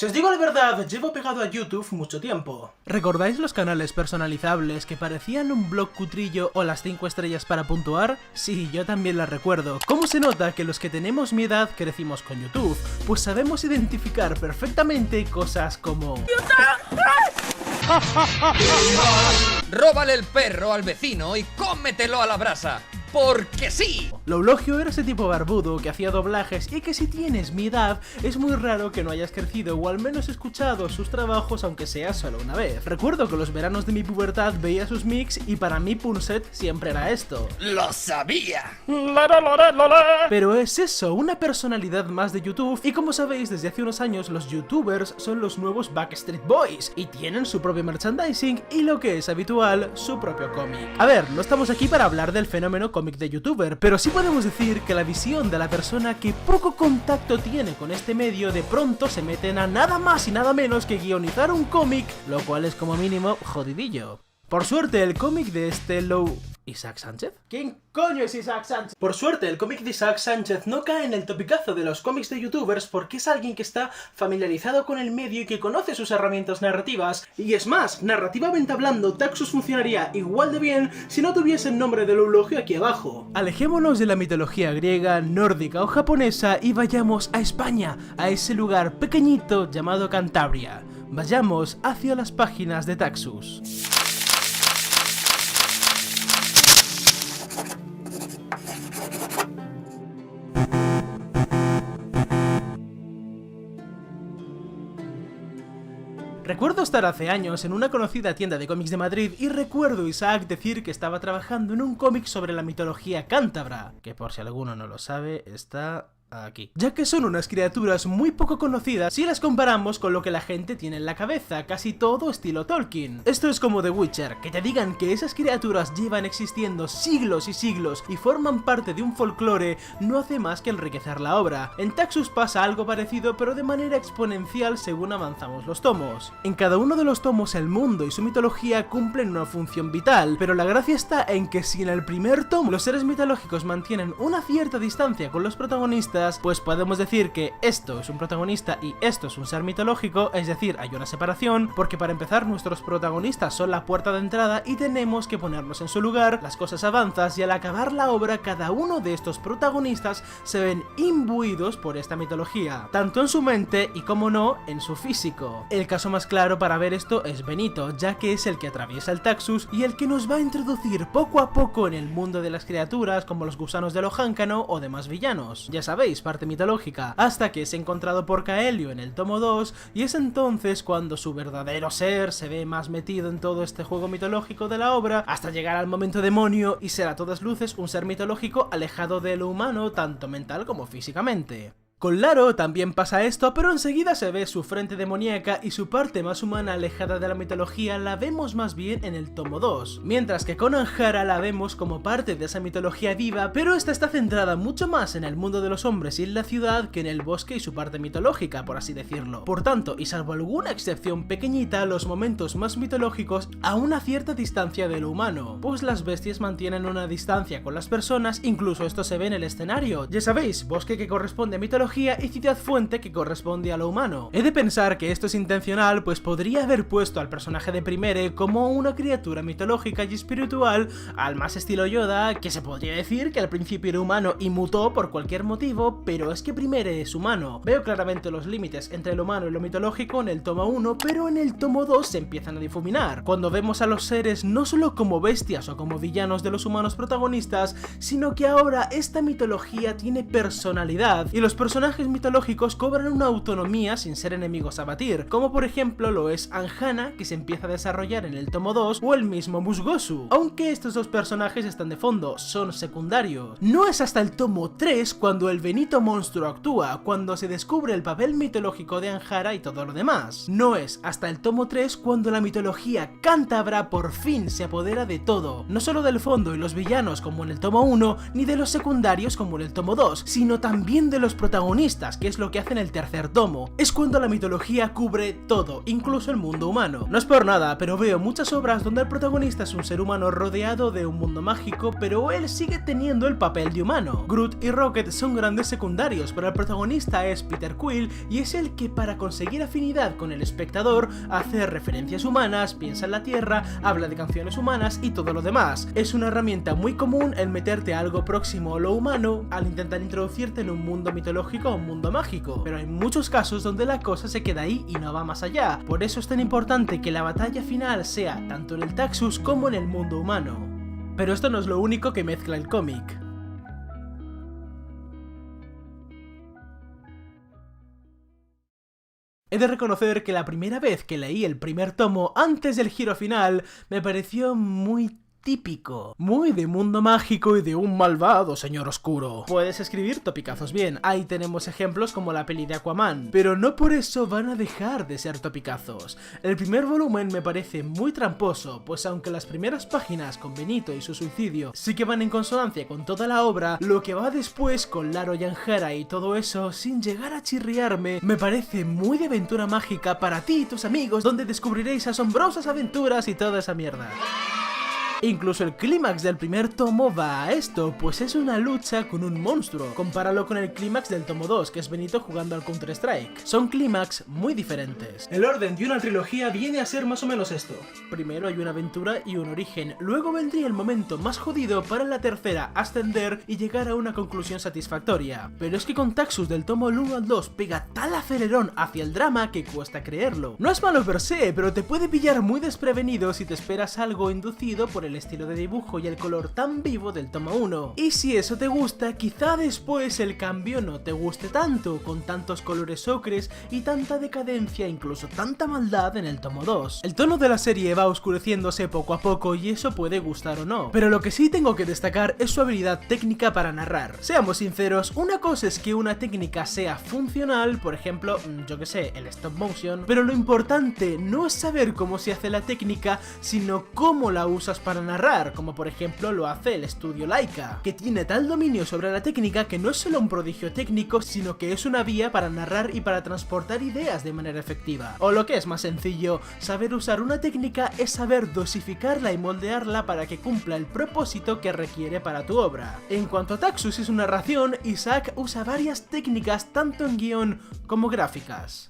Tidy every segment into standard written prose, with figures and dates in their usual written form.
Si os digo la verdad, llevo pegado a YouTube mucho tiempo. ¿Recordáis los canales personalizables que parecían un blog cutrillo o las 5 estrellas para puntuar? Sí, yo también las recuerdo. ¿Cómo se nota que los que tenemos mi edad crecimos con YouTube? Pues sabemos identificar perfectamente cosas como... Róbale el perro al vecino y cómetelo a la brasa. ¡Porque sí! Loulogio era ese tipo barbudo que hacía doblajes y que si tienes mi edad es muy raro que no hayas crecido o al menos escuchado sus trabajos aunque sea solo una vez. Recuerdo que los veranos de mi pubertad veía sus mix y para mí Punset siempre era esto. ¡Lo sabía! Pero es eso, una personalidad más de YouTube y como sabéis desde hace unos años los youtubers son los nuevos Backstreet Boys y tienen su propio merchandising y lo que es habitual, su propio cómic. A ver, no estamos aquí para hablar del fenómeno cómic de youtuber, pero sí podemos decir que la visión de la persona que poco contacto tiene con este medio de pronto se meten a nada más y nada menos que guionizar un cómic, lo cual es como mínimo jodidillo. Por suerte el cómic de ¿Isaac Sánchez? ¿Quién coño es Isaac Sánchez? Por suerte el cómic de Isaac Sánchez no cae en el topicazo de los cómics de youtubers porque es alguien que está familiarizado con el medio y que conoce sus herramientas narrativas y es más, narrativamente hablando, Taxus funcionaría igual de bien si no tuviese el nombre de Loulogio aquí abajo. Alejémonos de la mitología griega, nórdica o japonesa y vayamos a España, a ese lugar pequeñito llamado Cantabria. Vayamos hacia las páginas de Taxus. Recuerdo estar hace años en una conocida tienda de cómics de Madrid y recuerdo Isaac decir que estaba trabajando en un cómic sobre la mitología cántabra, que por si alguno no lo sabe, está... aquí. Ya que son unas criaturas muy poco conocidas si las comparamos con lo que la gente tiene en la cabeza, casi todo estilo Tolkien. Esto es como The Witcher, que te digan que esas criaturas llevan existiendo siglos y siglos y forman parte de un folclore no hace más que enriquecer la obra. En Taxus pasa algo parecido pero de manera exponencial según avanzamos los tomos. En cada uno de los tomos el mundo y su mitología cumplen una función vital, pero la gracia está en que si en el primer tomo los seres mitológicos mantienen una cierta distancia con los protagonistas, pues podemos decir que esto es un protagonista y esto es un ser mitológico, es decir, hay una separación, porque para empezar nuestros protagonistas son la puerta de entrada y tenemos que ponernos en su lugar, las cosas avanzan y al acabar la obra cada uno de estos protagonistas se ven imbuidos por esta mitología, tanto en su mente y como no, en su físico. El caso más claro para ver esto es Benito, ya que es el que atraviesa el Taxus y el que nos va a introducir poco a poco en el mundo de las criaturas como los gusanos de Lojáncano o demás villanos. Ya sabéis, parte mitológica, hasta que es encontrado por Caelio en el tomo 2 y es entonces cuando su verdadero ser se ve más metido en todo este juego mitológico de la obra hasta llegar al momento demonio y ser a todas luces un ser mitológico alejado de lo humano tanto mental como físicamente. Con Laro también pasa esto, pero enseguida se ve su frente demoníaca y su parte más humana alejada de la mitología la vemos más bien en el tomo 2, mientras que con Anjara la vemos como parte de esa mitología viva, pero esta está centrada mucho más en el mundo de los hombres y en la ciudad que en el bosque y su parte mitológica, por así decirlo. Por tanto, y salvo alguna excepción pequeñita, los momentos más mitológicos a una cierta distancia de lo humano, pues las bestias mantienen una distancia con las personas, incluso esto se ve en el escenario. Ya sabéis, bosque que corresponde a mitología y ciudad fuente que corresponde a lo humano. He de pensar que esto es intencional, pues podría haber puesto al personaje de Primere como una criatura mitológica y espiritual, al más estilo Yoda, que se podría decir que al principio era humano y mutó por cualquier motivo, pero es que Primere es humano. Veo claramente los límites entre lo humano y lo mitológico en el tomo 1, pero en el tomo 2 se empiezan a difuminar, cuando vemos a los seres no solo como bestias o como villanos de los humanos protagonistas, sino que ahora esta mitología tiene personalidad, y los personajes mitológicos cobran una autonomía sin ser enemigos a batir, como por ejemplo lo es Anjana, que se empieza a desarrollar en el tomo 2, o el mismo Musgosu, aunque estos dos personajes están de fondo, son secundarios. No es hasta el tomo 3 cuando el Benito monstruo actúa, cuando se descubre el papel mitológico de Anjara y todo lo demás. No es hasta el tomo 3 cuando la mitología cántabra por fin se apodera de todo, no solo del fondo y los villanos como en el tomo 1, ni de los secundarios como en el tomo 2, sino también de los protagonistas protagonistas, que es lo que hace en el tercer tomo. Es cuando la mitología cubre todo, incluso el mundo humano. No es por nada, pero veo muchas obras donde el protagonista es un ser humano rodeado de un mundo mágico, pero él sigue teniendo el papel de humano. Groot y Rocket son grandes secundarios, pero el protagonista es Peter Quill y es el que, para conseguir afinidad con el espectador, hace referencias humanas, piensa en la Tierra, habla de canciones humanas y todo lo demás. Es una herramienta muy común el meterte a algo próximo a lo humano al intentar introducirte en un mundo mitológico o un mundo mágico, pero hay muchos casos donde la cosa se queda ahí y no va más allá. Por eso es tan importante que la batalla final sea tanto en el Taxus como en el mundo humano. Pero esto no es lo único que mezcla el cómic. He de reconocer que la primera vez que leí el primer tomo antes del giro final me pareció muy típico, muy de mundo mágico y de un malvado señor oscuro. Puedes escribir topicazos bien, ahí tenemos ejemplos como la peli de Aquaman, pero no por eso van a dejar de ser topicazos. El primer volumen me parece muy tramposo, pues aunque las primeras páginas con Benito y su suicidio sí que van en consonancia con toda la obra, lo que va después con Laro y Anjara y todo eso, sin llegar a chirriarme, me parece muy de aventura mágica para ti y tus amigos, donde descubriréis asombrosas aventuras y toda esa mierda. Incluso el clímax del primer tomo va a esto, pues es una lucha con un monstruo. Compáralo con el clímax del tomo 2, que es Benito jugando al Counter-Strike. Son clímax muy diferentes. El orden de una trilogía viene a ser más o menos esto. Primero hay una aventura y un origen, luego vendría el momento más jodido para la tercera ascender y llegar a una conclusión satisfactoria. Pero es que con Taxus del tomo 1 al 2 pega tal acelerón hacia el drama que cuesta creerlo. No es malo per se, pero te puede pillar muy desprevenido si te esperas algo inducido por el estilo de dibujo y el color tan vivo del tomo 1. Y si eso te gusta, quizá después el cambio no te guste tanto, con tantos colores ocres y tanta decadencia, incluso tanta maldad en el tomo 2. El tono de la serie va oscureciéndose poco a poco y eso puede gustar o no, pero lo que sí tengo que destacar es su habilidad técnica para narrar. Seamos sinceros, una cosa es que una técnica sea funcional, por ejemplo, yo que sé, el stop motion, pero lo importante no es saber cómo se hace la técnica, sino cómo la usas para narrar, como por ejemplo lo hace el estudio Laika, que tiene tal dominio sobre la técnica que no es solo un prodigio técnico, sino que es una vía para narrar y para transportar ideas de manera efectiva. O lo que es más sencillo, saber usar una técnica es saber dosificarla y moldearla para que cumpla el propósito que requiere para tu obra. En cuanto a Taxus y su narración, Isaac usa varias técnicas tanto en guión como gráficas.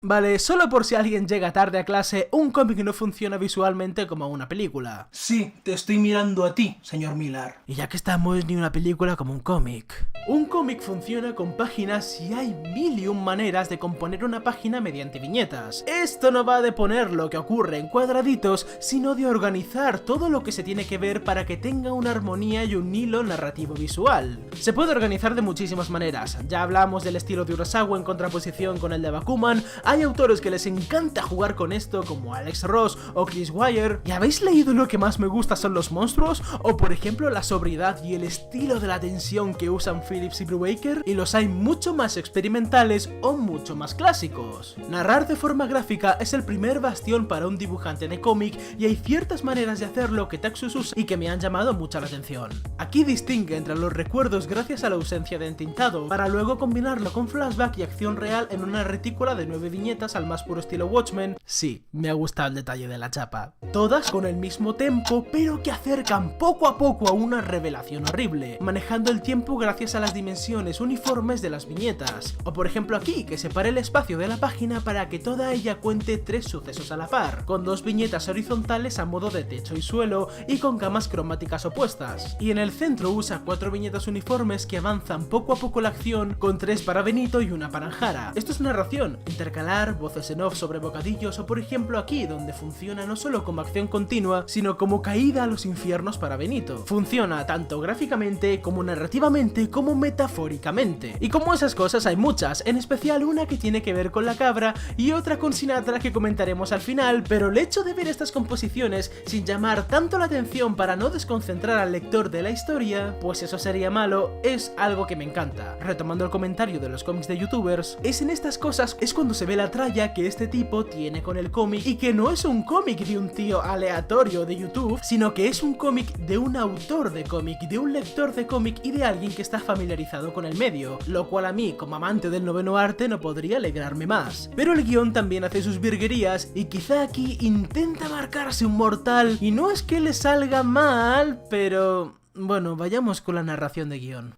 Vale, solo por si alguien llega tarde a clase, un cómic no funciona visualmente como una película. Sí, te estoy mirando a ti, señor Millar. Y ya que estamos, ni una película como un cómic. Un cómic funciona con páginas y hay mil y un maneras de componer una página mediante viñetas. Esto no va de poner lo que ocurre en cuadraditos, sino de organizar todo lo que se tiene que ver para que tenga una armonía y un hilo narrativo visual. Se puede organizar de muchísimas maneras. Ya hablamos del estilo de Urasawa en contraposición con el de Bakuman. Hay autores que les encanta jugar con esto, como Alex Ross o Chris Wire. ¿Y habéis leído lo que más me gusta son los monstruos? O por ejemplo la sobriedad y el estilo de la tensión que usan Phillips y Brubaker. Y los hay mucho más experimentales o mucho más clásicos. Narrar de forma gráfica es el primer bastión para un dibujante de cómic y hay ciertas maneras de hacerlo que Taxus usa y que me han llamado mucho la atención. Aquí distingue entre los recuerdos gracias a la ausencia de entintado, para luego combinarlo con flashback y acción real en una retícula de 9 viñetas al más puro estilo Watchmen. Sí, me ha gustado el detalle de la chapa. Todas con el mismo tempo, pero que acercan poco a poco a una revelación horrible, manejando el tiempo gracias a las dimensiones uniformes de las viñetas. O por ejemplo aquí, que separe el espacio de la página para que toda ella cuente 3 sucesos a la par, con 2 viñetas horizontales a modo de techo y suelo y con gamas cromáticas opuestas. Y en el centro usa 4 viñetas uniformes que avanzan poco a poco la acción, con 3 para Benito y 1 para Anjara. Esto es narración, intercalar, voces en off sobre bocadillos o por ejemplo aquí, donde funciona no solo como acción continua, sino como caída a los infiernos para Benito. Funciona tanto gráficamente como narrativamente como metafóricamente. Y como esas cosas hay muchas, en especial una que tiene que ver con la cabra y otra con Sinatra que comentaremos al final, pero el hecho de ver estas composiciones sin llamar tanto la atención para no desconcentrar al lector de la historia, pues eso sería malo, es algo que me encanta. Retomando el comentario de los cómics de youtubers, es en estas cosas es cuando se ve la la tralla que este tipo tiene con el cómic y que no es un cómic de un tío aleatorio de YouTube, sino que es un cómic de un autor de cómic, de un lector de cómic y de alguien que está familiarizado con el medio, lo cual a mí, como amante del noveno arte, no podría alegrarme más. Pero el guión también hace sus virguerías y quizá aquí intenta marcarse un mortal y no es que le salga mal, pero... bueno, vayamos con la narración de guión.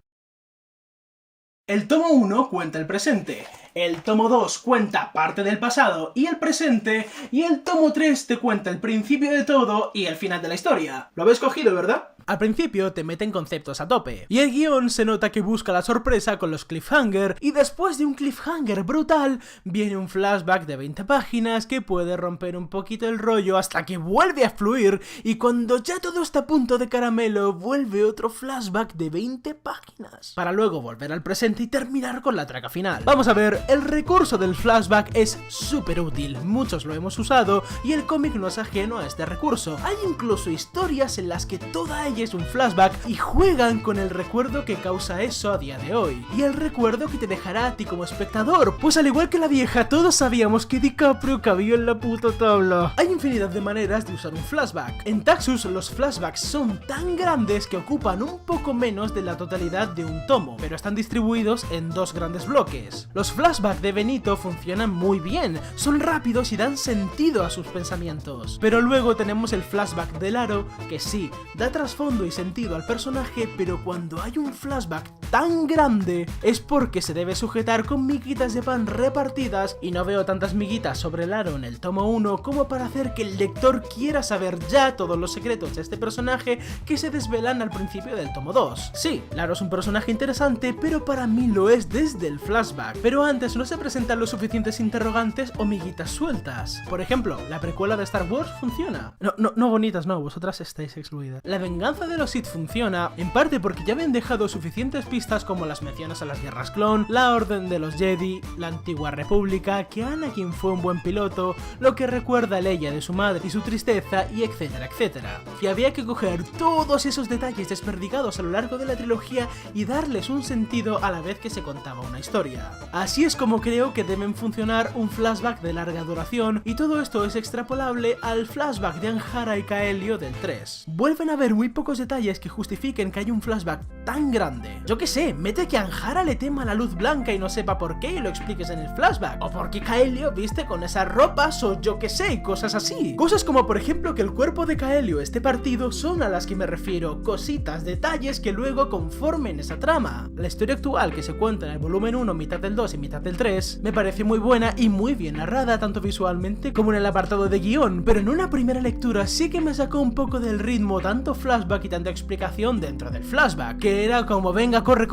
El tomo 1 cuenta el presente, el tomo 2 cuenta parte del pasado y el presente, y el tomo 3 te cuenta el principio de todo y el final de la historia. Lo habéis cogido, ¿verdad? Al principio te meten conceptos a tope, y el guión se nota que busca la sorpresa con los cliffhanger, y después de un cliffhanger brutal, viene un flashback de 20 páginas que puede romper un poquito el rollo hasta que vuelve a fluir, y cuando ya todo está a punto de caramelo, vuelve otro flashback de 20 páginas, para luego volver al presente y terminar con la traca final. Vamos a ver, el recurso del flashback es súper útil, muchos lo hemos usado, y el cómic no es ajeno a este recurso. Hay incluso historias en las que toda ella es un flashback y juegan con el recuerdo que causa eso a día de hoy, y el recuerdo que te dejará a ti como espectador, pues al igual que la vieja, todos sabíamos que DiCaprio cabía en la puta tabla. Hay infinidad de maneras de usar un flashback. En Taxus los flashbacks son tan grandes que ocupan un poco menos de la totalidad de un tomo, pero están distribuidos en dos grandes bloques. Los flashbacks de Benito funcionan muy bien, son rápidos y dan sentido a sus pensamientos, pero luego tenemos el flashback de Laro, que sí, da trasfondo y sentido al personaje, pero cuando hay un flashback tan grande es porque se debe sujetar con miguitas de pan repartidas, y no veo tantas miguitas sobre Laro en el tomo 1 como para hacer que el lector quiera saber ya todos los secretos de este personaje que se desvelan al principio del tomo 2. Sí, Laro es un personaje interesante, pero para mí lo es desde el flashback, pero antes no se presentan los suficientes interrogantes o miguitas sueltas. Por ejemplo, la precuela de Star Wars funciona. No bonitas, no, vosotras estáis excluidas. La venganza de los Sith funciona, en parte porque ya habían dejado suficientes pistas como las menciones a las guerras clon, la orden de los Jedi, la antigua república, que Anakin fue un buen piloto, lo que recuerda a Leia de su madre y su tristeza, y etcétera, etcétera. Y había que coger todos esos detalles desperdigados a lo largo de la trilogía y darles un sentido a la vez que se contaba una historia. Así es como creo que deben funcionar un flashback de larga duración, y todo esto es extrapolable al flashback de Anjara y Kaelio del 3. Vuelven a haber muy pocos detalles que justifiquen que haya un flashback tan grande. Yo qué sé, mete que Anjara le tema la luz blanca y no sepa por qué y lo expliques en el flashback, o porque Kaelio viste con esas ropas, o yo qué sé, cosas así. Cosas como por ejemplo que el cuerpo de Kaelio esté partido son a las que me refiero, cositas, detalles que luego conformen esa trama. La historia actual que se cuenta en el volumen 1, mitad del 2 y mitad del 3, me parece muy buena y muy bien narrada, tanto visualmente como en el apartado de guión, pero en una primera lectura sí que me sacó un poco del ritmo tanto flashback y tanta explicación dentro del flashback, que era como venga, corre,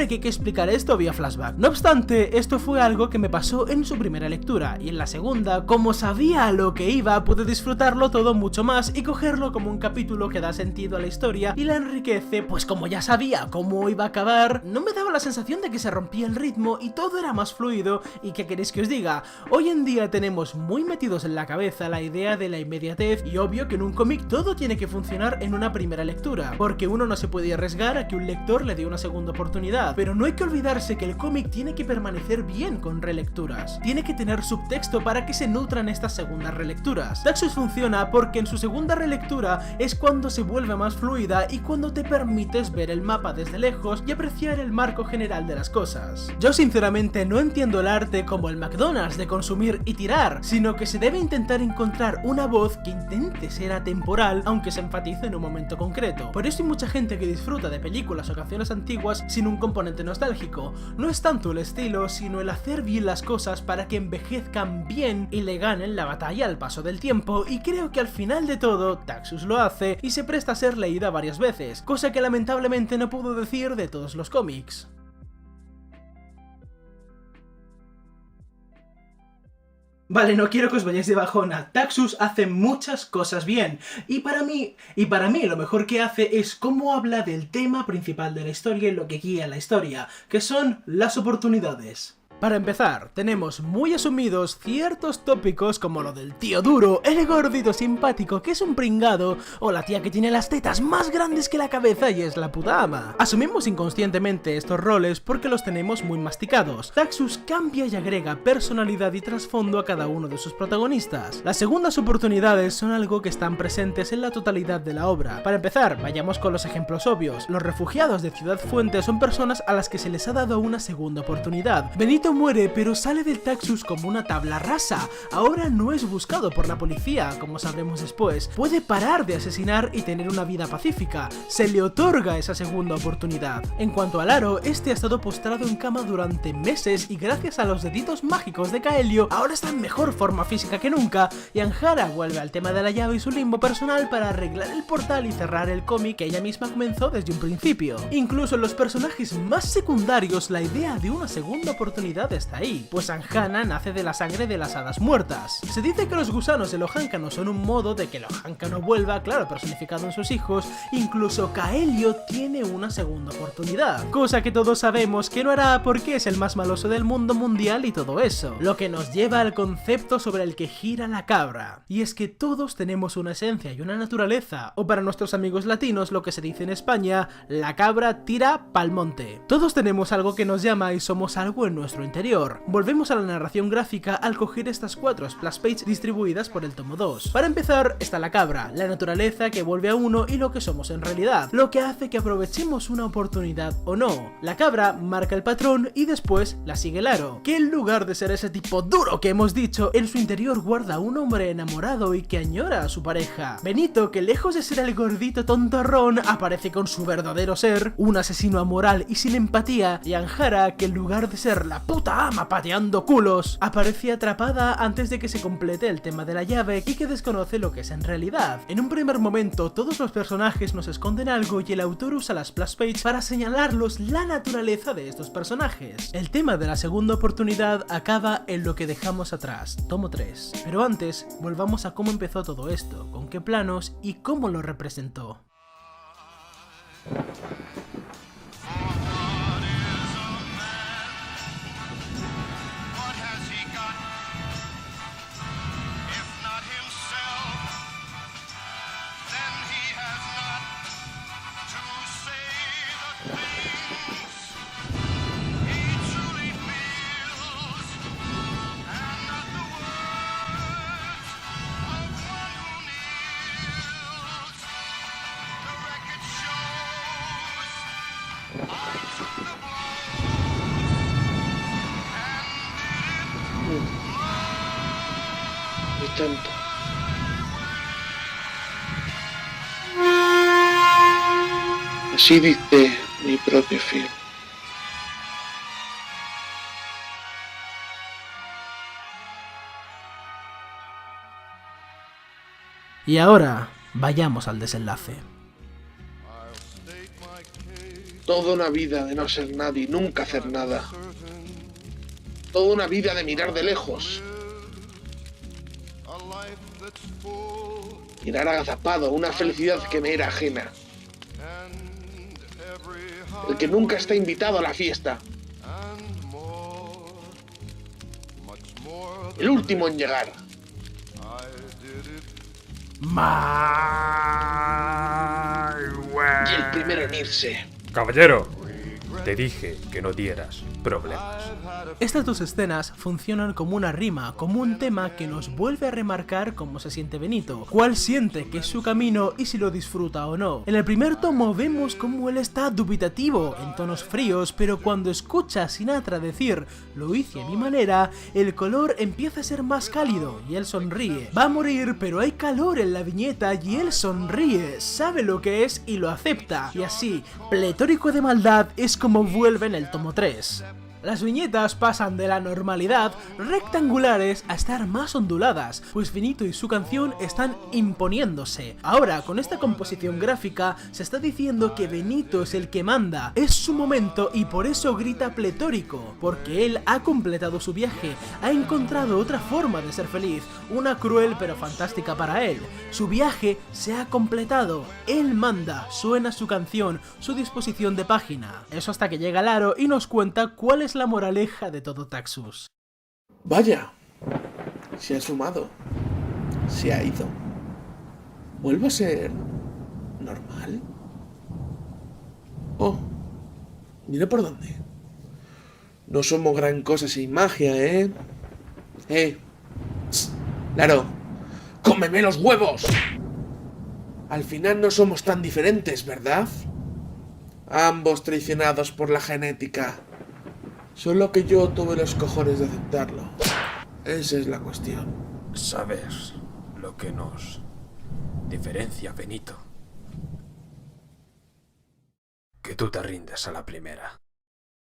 que hay que explicar esto vía flashback. No obstante, esto fue algo que me pasó en su primera lectura, y en la segunda, como sabía a lo que iba, pude disfrutarlo todo mucho más y cogerlo como un capítulo que da sentido a la historia y la enriquece, pues como ya sabía cómo iba a acabar, no me daba la sensación de que se rompía el ritmo y todo era más fluido. Y qué queréis que os diga, hoy en día tenemos muy metidos en la cabeza la idea de la inmediatez, y obvio que en un cómic todo tiene que funcionar en una primera lectura, porque uno no se puede arriesgar a que un lector le dé una segunda oportunidad, pero no hay que olvidarse que el cómic tiene que permanecer bien con relecturas, tiene que tener subtexto para que se nutran estas segundas relecturas. Taxus funciona porque en su segunda relectura es cuando se vuelve más fluida y cuando te permites ver el mapa desde lejos y apreciar el marco general de las cosas. Yo sinceramente no entiendo el arte como el McDonald's de consumir y tirar, sino que se debe intentar encontrar una voz que intente ser atemporal aunque se enfatice en un momento concreto. Por eso hay mucha gente que disfruta de películas o canciones antiguas sin un componente nostálgico. No es tanto el estilo, sino el hacer bien las cosas para que envejezcan bien y le ganen la batalla al paso del tiempo, y creo que al final de todo Taxus lo hace y se presta a ser leída varias veces, cosa que lamentablemente no puedo decir de todos los cómics. Vale, no quiero que os vayáis de bajona. Taxus hace muchas cosas bien, y para mí lo mejor que hace es cómo habla del tema principal de la historia y lo que guía la historia, que son las oportunidades. Para empezar, tenemos muy asumidos ciertos tópicos como lo del tío duro, el gordito simpático que es un pringado, o la tía que tiene las tetas más grandes que la cabeza y es la puta ama. Asumimos inconscientemente estos roles porque los tenemos muy masticados. Taxus cambia y agrega personalidad y trasfondo a cada uno de sus protagonistas. Las segundas oportunidades son algo que están presentes en la totalidad de la obra. Para empezar, vayamos con los ejemplos obvios. Los refugiados de Ciudad Fuente son personas a las que se les ha dado una segunda oportunidad. Benito muere, pero sale del Taxus como una tabla rasa. Ahora no es buscado por la policía, como sabremos después. Puede parar de asesinar y tener una vida pacífica. Se le otorga esa segunda oportunidad. En cuanto a Laro, este ha estado postrado en cama durante meses y gracias a los deditos mágicos de Kaelio, ahora está en mejor forma física que nunca, y Anjara vuelve al tema de la llave y su limbo personal para arreglar el portal y cerrar el cómic que ella misma comenzó desde un principio. Incluso en los personajes más secundarios la idea de una segunda oportunidad está ahí, pues Anjana nace de la sangre de las hadas muertas. Se dice que los gusanos de Lohankano son un modo de que Lohankano vuelva, claro, personificado en sus hijos. Incluso Kaelio tiene una segunda oportunidad, cosa que todos sabemos que no hará porque es el más maloso del mundo mundial y todo eso, lo que nos lleva al concepto sobre el que gira la cabra, y es que todos tenemos una esencia y una naturaleza, o para nuestros amigos latinos lo que se dice en España, la cabra tira pa'l monte. Todos tenemos algo que nos llama y somos algo en nuestro interior. Volvemos a la narración gráfica al coger estas 4 splash pages distribuidas por el tomo 2. Para empezar está la cabra, la naturaleza que vuelve a uno y lo que somos en realidad, lo que hace que aprovechemos una oportunidad o no. La cabra marca el patrón y después la sigue Laro, que en lugar de ser ese tipo duro que hemos dicho, en su interior guarda un hombre enamorado y que añora a su pareja. Benito, que lejos de ser el gordito tontorrón, aparece con su verdadero ser, un asesino amoral y sin empatía, y Anjara, que en lugar de ser la puta ama pateando culos, aparece atrapada antes de que se complete el tema de la llave y que desconoce lo que es en realidad. En un primer momento todos los personajes nos esconden algo y el autor usa las splash page para señalarlos la naturaleza de estos personajes. El tema de la segunda oportunidad acaba en lo que dejamos atrás, tomo 3. Pero antes, volvamos a cómo empezó todo esto, con qué planos y cómo lo representó. Tanto. Así dice mi propio film. Y ahora, vayamos al desenlace. Toda una vida de no ser nadie, nunca hacer nada. Toda una vida de mirar de lejos. Mirar agazapado, una felicidad que me era ajena. El que nunca está invitado a la fiesta. El último en llegar. Y el primero en irse. Caballero, te dije que no dieras problemas. Estas dos escenas funcionan como una rima, como un tema que nos vuelve a remarcar cómo se siente Benito, cuál siente que es su camino y si lo disfruta o no. En el primer tomo vemos cómo él está dubitativo, en tonos fríos, pero cuando escucha a Sinatra decir "lo hice a mi manera", el color empieza a ser más cálido y él sonríe. Va a morir, pero hay calor en la viñeta y él sonríe, sabe lo que es y lo acepta. Y así, pletórico de maldad, es como vuelve en el tomo 3. Las viñetas pasan de la normalidad rectangulares a estar más onduladas, pues Benito y su canción están imponiéndose. Ahora, con esta composición gráfica, se está diciendo que Benito es el que manda, es su momento y por eso grita pletórico, porque él ha completado su viaje, ha encontrado otra forma de ser feliz, una cruel pero fantástica para él. Su viaje se ha completado, él manda, suena su canción, su disposición de página. Eso hasta que llega Laro y nos cuenta cuál es es la moraleja de todo Taxus. Vaya, se ha esfumado. Se ha ido. ¿Vuelve a ser normal? Oh, mira por dónde. No somos gran cosa sin magia, ¿eh? Claro, ¡cómeme los huevos! Al final no somos tan diferentes, ¿verdad? Ambos traicionados por la genética. Solo que yo tuve los cojones de aceptarlo. Esa es la cuestión. ¿Sabes lo que nos diferencia, Benito? Que tú te rindes a la primera.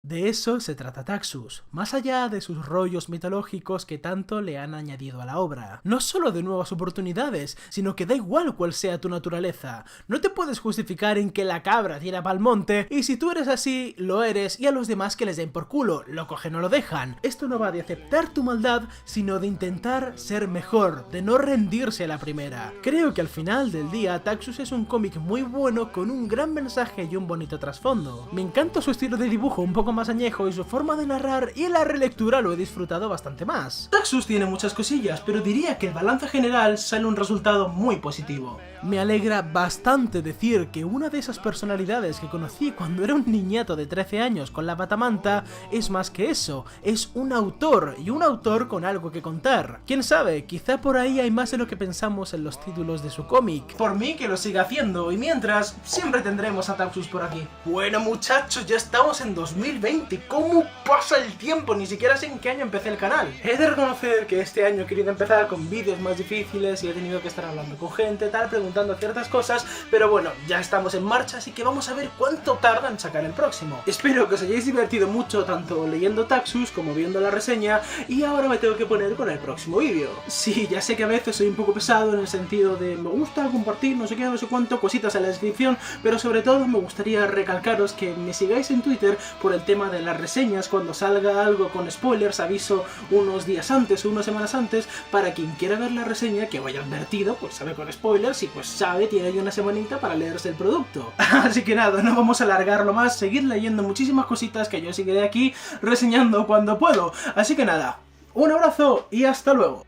De eso se trata Taxus, más allá de sus rollos mitológicos que tanto le han añadido a la obra. No solo de nuevas oportunidades, sino que da igual cuál sea tu naturaleza. No te puedes justificar en que la cabra tira pa'l monte, y si tú eres así, lo eres, y a los demás que les den por culo, lo cogen o lo dejan. Esto no va de aceptar tu maldad, sino de intentar ser mejor, de no rendirse a la primera. Creo que al final del día, Taxus es un cómic muy bueno con un gran mensaje y un bonito trasfondo. Me encanta su estilo de dibujo un poco más añejo y su forma de narrar, y en la relectura lo he disfrutado bastante más. Taxus tiene muchas cosillas, pero diría que el balance general sale un resultado muy positivo. Me alegra bastante decir que una de esas personalidades que conocí cuando era un niñato de 13 años con la batamanta es más que eso, es un autor, y un autor con algo que contar. Quién sabe, quizá por ahí hay más de lo que pensamos en los títulos de su cómic. Por mí que lo siga haciendo, y mientras, siempre tendremos a Taxus por aquí. Bueno muchachos, ya estamos en 2020, ¿cómo pasa el tiempo? Ni siquiera sé en qué año empecé el canal. He de reconocer que este año he querido empezar con vídeos más difíciles y he tenido que estar hablando con gente, tal, preguntando ciertas cosas, pero bueno, ya estamos en marcha, así que vamos a ver cuánto tarda en sacar el próximo. Espero que os hayáis divertido mucho tanto leyendo Taxus como viendo la reseña, y ahora me tengo que poner con el próximo vídeo. Sí, ya sé que a veces soy un poco pesado en el sentido de me gusta compartir no sé qué, no sé cuánto, cositas en la descripción, pero sobre todo me gustaría recalcaros que me sigáis en Twitter por el tema de las reseñas. Cuando salga algo con spoilers aviso unos días antes o unas semanas antes, para quien quiera ver la reseña que vaya advertido, pues sabe con spoilers y pues sabe, tiene ahí una semanita para leerse el producto. Así que nada, no vamos a alargarlo más, seguid leyendo muchísimas cositas que yo seguiré aquí reseñando cuando puedo. Así que nada, un abrazo y hasta luego.